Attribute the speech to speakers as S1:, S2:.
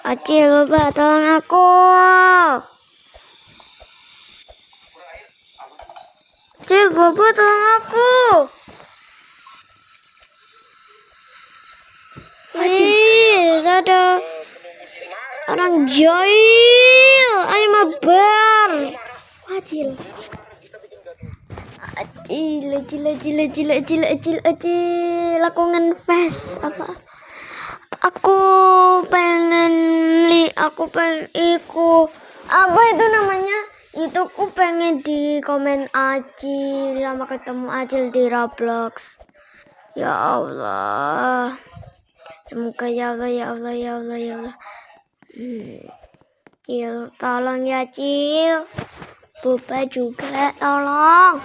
S1: Acil, Boba, tolong aku. Acil, Boba, tolong aku. Ih, ada orang jahil. Ayo mabar. Acil. Acil. Aku nge-face apa? Aku pengen apa itu namanya? Itu aku pengen di komen Acil sama ketemu Acil di Roblox. Ya Allah. Semoga ya Allah. Cil, tolong ya Cil. Boba juga tolong.